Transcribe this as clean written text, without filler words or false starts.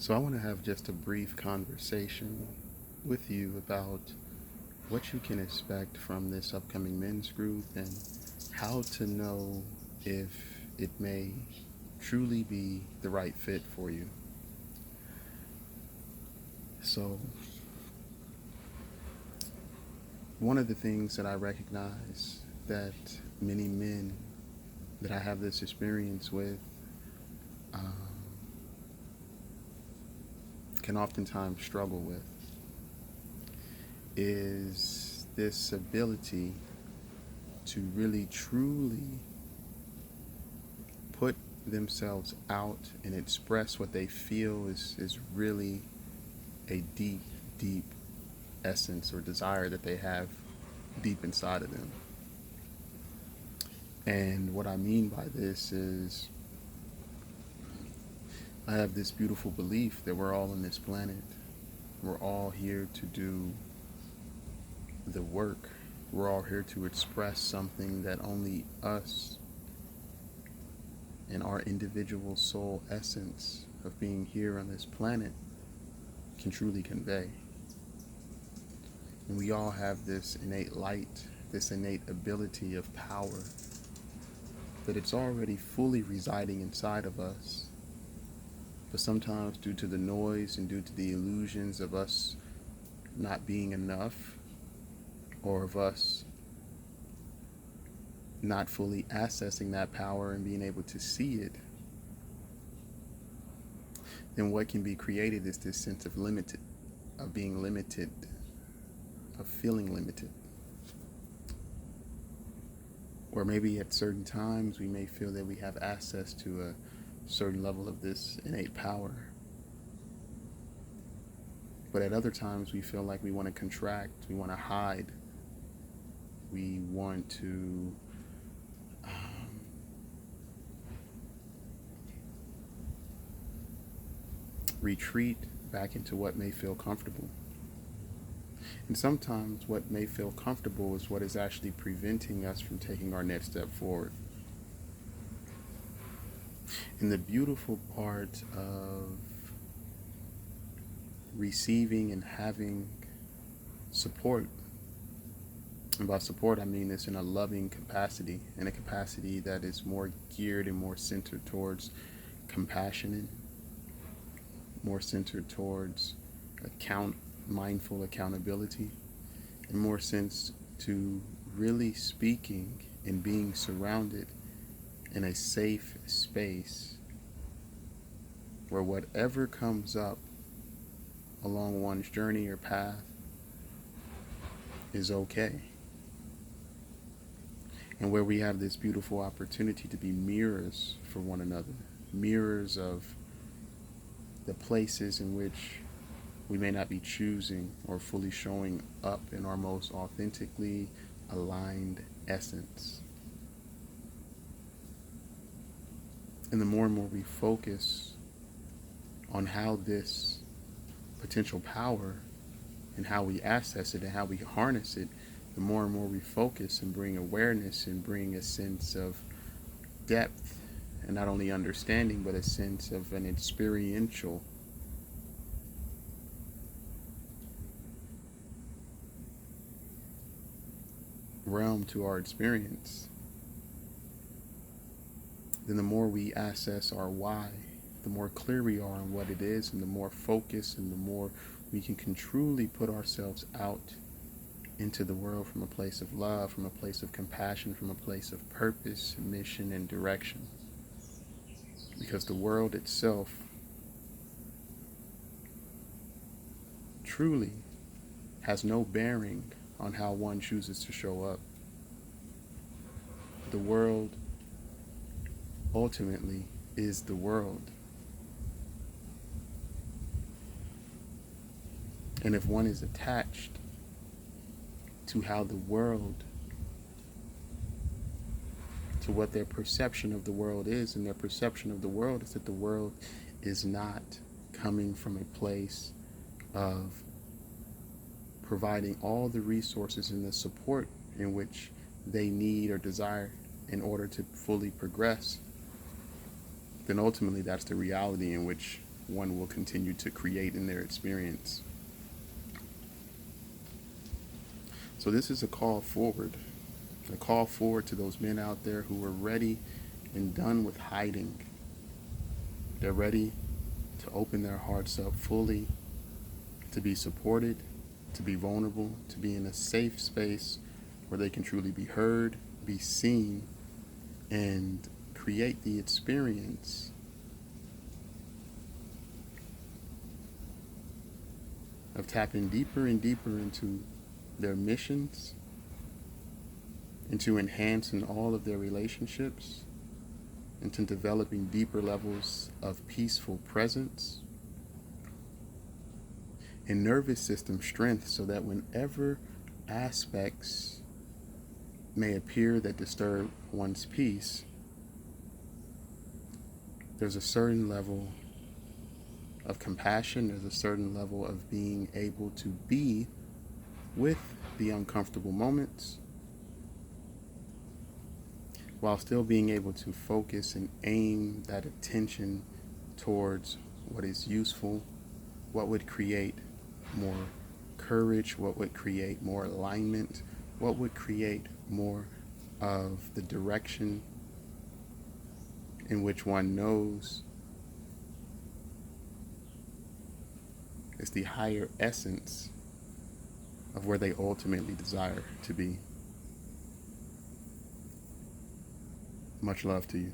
So I want to have just a brief conversation with you about what you can expect from this upcoming men's group and how to know if it may truly be the right fit for you. So, one of the things that I recognize that many men that I have this experience with um, can oftentimes struggle with is this ability to really truly put themselves out and express what they feel is really a deep, deep essence or desire that they have deep inside of them. And what I mean by this is I have this beautiful belief that we're all on this planet. We're all here to do the work. We're all here to express something that only us and our individual soul essence of being here on this planet can truly convey. And we all have this innate light, this innate ability of power that it's already fully residing inside of us. But sometimes, due to the noise and due to the illusions of us not being enough, or of us not fully accessing that power and being able to see it, then what can be created is this sense of limited, of being limited, of feeling limited. Or maybe at certain times we may feel that we have access to a certain level of this innate power. But at other times we feel like we want to contract, we want to hide, we want to retreat back into what may feel comfortable. And sometimes what may feel comfortable is what is actually preventing us from taking our next step forward. And the beautiful part of receiving and having support, and by support I mean this in a loving capacity, in a capacity that is more geared and more centered towards compassion, more centered towards mindful accountability, and more sense to really speaking and being surrounded in a safe space where whatever comes up along one's journey or path is okay. And where we have this beautiful opportunity to be mirrors for one another, mirrors of the places in which we may not be choosing or fully showing up in our most authentically aligned essence. And the more and more we focus on how this potential power and how we access it and how we harness it, the more and more we focus and bring awareness and bring a sense of depth and not only understanding but a sense of an experiential realm to our experience, then the more we access our why, the more clear we are on what it is, and the more focus and the more we can truly put ourselves out into the world from a place of love, from a place of compassion, from a place of purpose, mission, and direction. Because the world itself truly has no bearing on how one chooses to show up. The world ultimately is the world. And if one is attached to how the world, to what their perception of the world is, and their perception of the world is that the world is not coming from a place of providing all the resources and the support in which they need or desire in order to fully progress, then ultimately that's the reality in which one will continue to create in their experience. So this is a call forward to those men out there who are ready and done with hiding. They're ready to open their hearts up fully, to be supported, to be vulnerable, to be in a safe space where they can truly be heard, be seen, and create the experience of tapping deeper and deeper into their missions, into enhancing all of their relationships, into developing deeper levels of peaceful presence and nervous system strength, so that whenever aspects may appear that disturb one's peace, there's a certain level of compassion, there's a certain level of being able to be with the uncomfortable moments while still being able to focus and aim that attention towards what is useful, what would create more courage, what would create more alignment, what would create more of the direction in which one knows is the higher essence of where they ultimately desire to be. Much love to you.